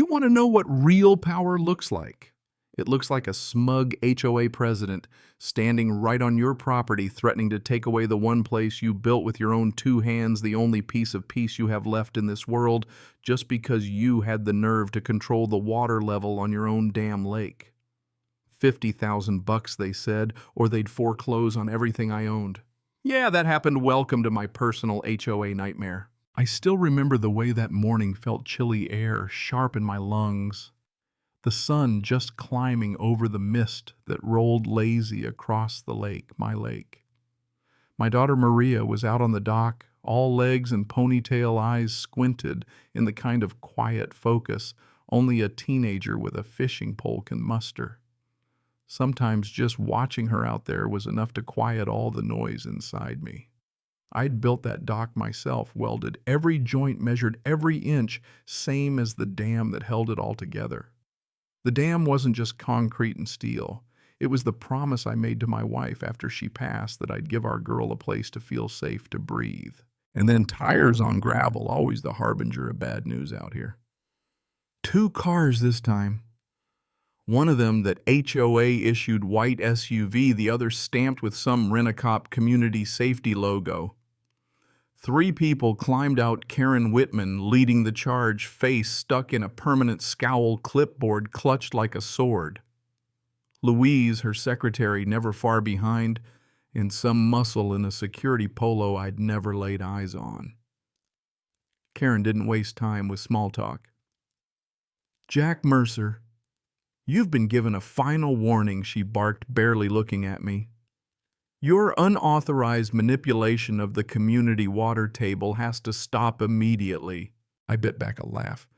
You want to know what real power looks like? It looks like a smug HOA president standing right on your property, threatening to take away the one place you built with your own two hands, the only piece of peace you have left in this world, just because you had the nerve to control the water level on your own damn lake. 50,000 bucks, they said, or they'd foreclose on everything I owned. Yeah, that happened. Welcome to my personal HOA nightmare. I still remember the way that morning felt chilly air sharp in my lungs. The sun just climbing over the mist that rolled lazy across the lake, my lake. My daughter Maria was out on the dock, all legs and ponytail eyes squinted in the kind of quiet focus only a teenager with a fishing pole can muster. Sometimes just watching her out there was enough to quiet all the noise inside me. I'd built that dock myself, welded every joint, measured every inch, same as the dam that held it all together. The dam wasn't just concrete and steel. It was the promise I made to my wife after she passed that I'd give our girl a place to feel safe to breathe. And then tires on gravel, always the harbinger of bad news out here. 2 cars this time. One of them that HOA-issued white SUV, the other stamped with some Rent-A-Cop community safety logo. 3 people climbed out, Karen Whitman leading the charge, face stuck in a permanent scowl, clipboard clutched like a sword. Louise, her secretary, never far behind, and some muscle in a security polo I'd never laid eyes on. Karen didn't waste time with small talk. "Jack Mercer, you've been given a final warning," she barked, barely looking at me. "Your unauthorized manipulation of the community water table has to stop immediately." I bit back a laugh.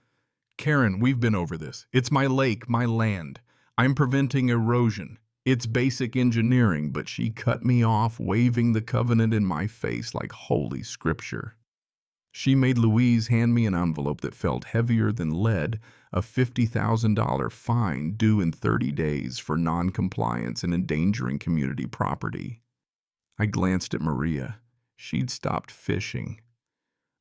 "Karen, we've been over this. It's my lake, my land. I'm preventing erosion. It's basic engineering," but she cut me off, waving the covenant in my face like holy scripture. She made Louise hand me an envelope that felt heavier than lead, a $50,000 fine due in 30 days for non-compliance and endangering community property. I glanced at Maria. She'd stopped fishing.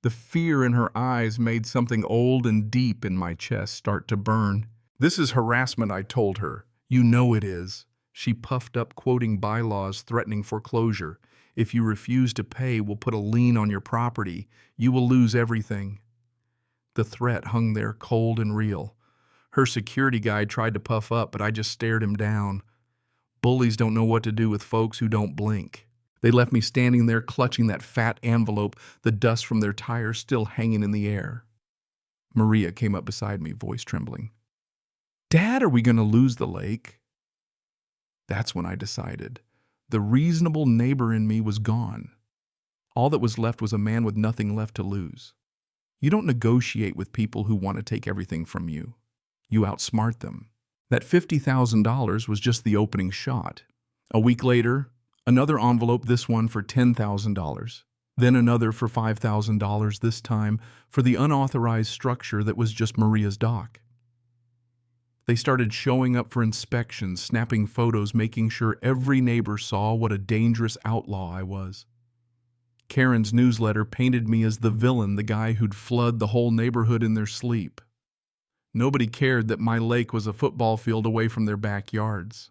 The fear in her eyes made something old and deep in my chest start to burn. "This is harassment," I told her. "You know it is." She puffed up, quoting bylaws threatening foreclosure. "If you refuse to pay, we'll put a lien on your property. You will lose everything." The threat hung there cold and real. Her security guy tried to puff up, but I just stared him down. Bullies don't know what to do with folks who don't blink. They left me standing there clutching that fat envelope, the dust from their tires still hanging in the air. Maria came up beside me, voice trembling. "Dad, are we going to lose the lake?" That's when I decided. The reasonable neighbor in me was gone. All that was left was a man with nothing left to lose. You don't negotiate with people who want to take everything from you. You outsmart them. That $50,000 was just the opening shot. A week later, another envelope, this one for $10,000. Then another for $5,000, this time for the unauthorized structure that was just Maria's dock. They started showing up for inspections, snapping photos, making sure every neighbor saw what a dangerous outlaw I was. Karen's newsletter painted me as the villain, the guy who'd flood the whole neighborhood in their sleep. Nobody cared that my lake was a football field away from their backyards.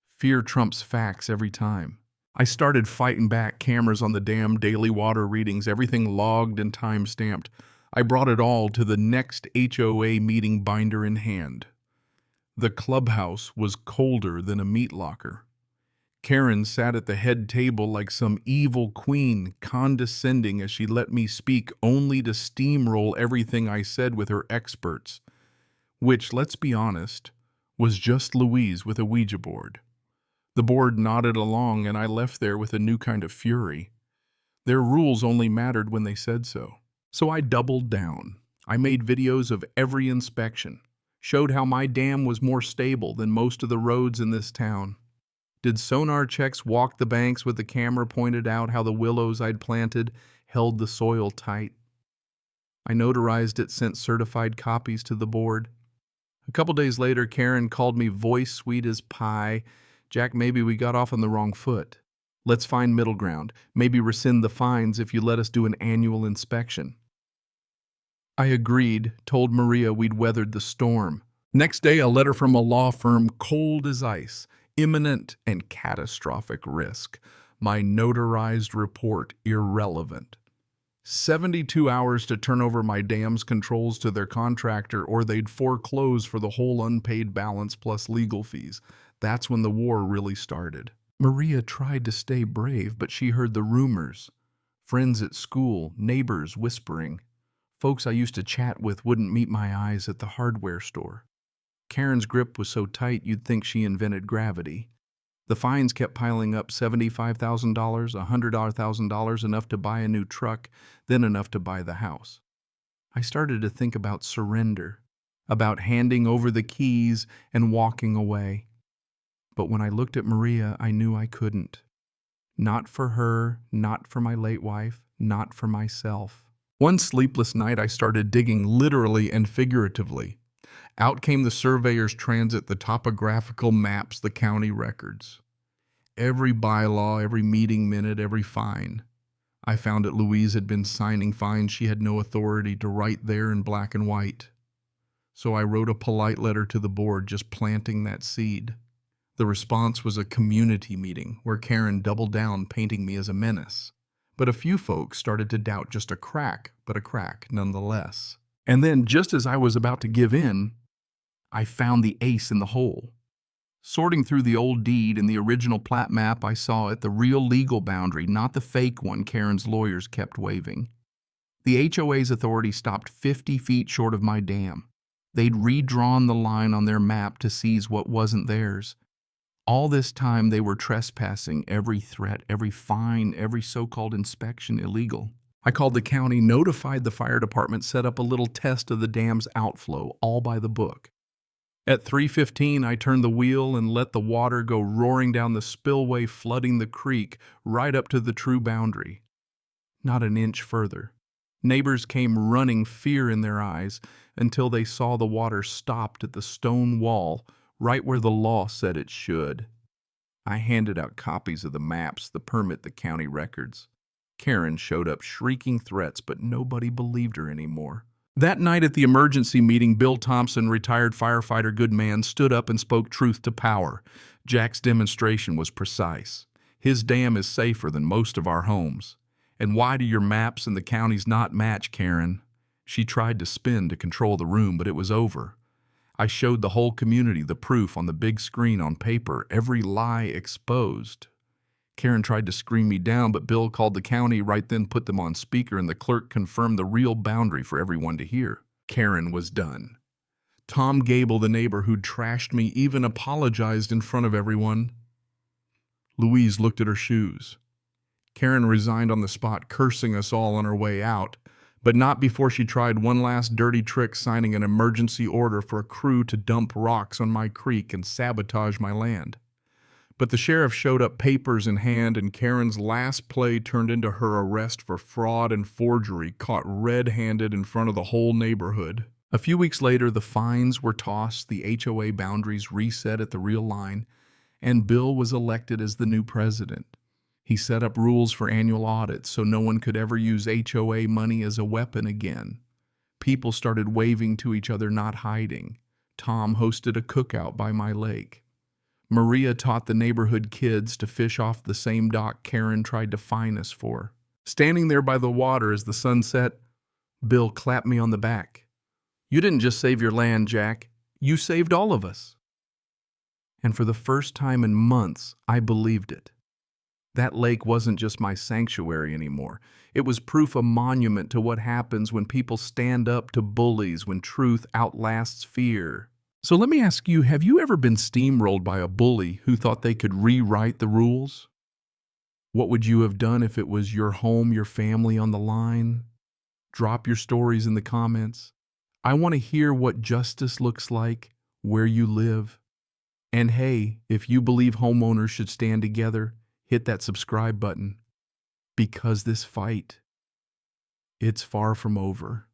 Fear trumps facts every time. I started fighting back, cameras on the dam, daily water readings, everything logged and time-stamped. I brought it all to the next HOA meeting, binder in hand. The clubhouse was colder than a meat locker. Karen sat at the head table like some evil queen, condescending as she let me speak, only to steamroll everything I said with her experts, which, let's be honest, was just Louise with a Ouija board. The board nodded along, and I left there with a new kind of fury. Their rules only mattered when they said so. So I doubled down. I made videos of every inspection, showed how my dam was more stable than most of the roads in this town. Did sonar checks walk the banks with the camera pointed out how the willows I'd planted held the soil tight. I notarized it, sent certified copies to the board. A couple days later, Karen called me, voice sweet as pie. "Jack, maybe we got off on the wrong foot. Let's find middle ground. Maybe rescind the fines if you let us do an annual inspection." I agreed, told Maria we'd weathered the storm. Next day, a letter from a law firm, cold as ice, imminent and catastrophic risk. My notarized report, irrelevant. 72 hours to turn over my dam's controls to their contractor, or they'd foreclose for the whole unpaid balance plus legal fees. That's when the war really started. Maria tried to stay brave, but she heard the rumors. Friends at school, neighbors whispering. Folks I used to chat with wouldn't meet my eyes at the hardware store. Karen's grip was so tight you'd think she invented gravity. The fines kept piling up: $75,000, $100,000, enough to buy a new truck, then enough to buy the house. I started to think about surrender, about handing over the keys and walking away. But when I looked at Maria, I knew I couldn't. Not for her, not for my late wife, not for myself. One sleepless night, I started digging literally and figuratively. Out came the surveyor's transit, the topographical maps, the county records. Every bylaw, every meeting minute, every fine. I found that Louise had been signing fines she had no authority to write there in black and white. So I wrote a polite letter to the board, just planting that seed. The response was a community meeting where Karen doubled down, painting me as a menace. But a few folks started to doubt just a crack, but a crack nonetheless. And then, just as I was about to give in, I found the ace in the hole. Sorting through the old deed and the original plat map, I saw it, the real legal boundary, not the fake one Karen's lawyers kept waving. The HOA's authority stopped 50 feet short of my dam. They'd redrawn the line on their map to seize what wasn't theirs. All this time they were trespassing, every threat, every fine, every so-called inspection illegal. I called the county, notified the fire department, set up a little test of the dam's outflow, all by the book. At 3:15, I turned the wheel and let the water go roaring down the spillway, flooding the creek right up to the true boundary. Not an inch further. Neighbors came running, fear in their eyes, until they saw the water stopped at the stone wall, right where the law said it should. I handed out copies of the maps, the permit, the county records. Karen showed up shrieking threats, but nobody believed her anymore. That night at the emergency meeting, Bill Thompson, retired firefighter, good man, stood up and spoke truth to power. Jack's demonstration was precise. His dam is safer than most of our homes. And why do your maps and the counties not match, Karen? She tried to spin to control the room, but it was over. I showed the whole community the proof on the big screen on paper, every lie exposed. Karen tried to scream me down, but Bill called the county, right then put them on speaker, and the clerk confirmed the real boundary for everyone to hear. Karen was done. Tom Gable, the neighbor who'd trashed me, even apologized in front of everyone. Louise looked at her shoes. Karen resigned on the spot, cursing us all on her way out, but not before she tried one last dirty trick, signing an emergency order for a crew to dump rocks on my creek and sabotage my land. But the sheriff showed up, papers in hand, and Karen's last play turned into her arrest for fraud and forgery, caught red-handed in front of the whole neighborhood. A few weeks later, the fines were tossed, the HOA boundaries reset at the real line, and Bill was elected as the new president. He set up rules for annual audits so no one could ever use HOA money as a weapon again. People started waving to each other, not hiding. Tom hosted a cookout by my lake. Maria taught the neighborhood kids to fish off the same dock Karen tried to fine us for. Standing there by the water as the sun set, Bill clapped me on the back. "You didn't just save your land, Jack. You saved all of us." And for the first time in months, I believed it. That lake wasn't just my sanctuary anymore. It was proof, a monument to what happens when people stand up to bullies, when truth outlasts fear. So let me ask you, have you ever been steamrolled by a bully who thought they could rewrite the rules? What would you have done if it was your home, your family on the line? Drop your stories in the comments. I want to hear what justice looks like, where you live. And hey, if you believe homeowners should stand together, hit that subscribe button. Because this fight, it's far from over.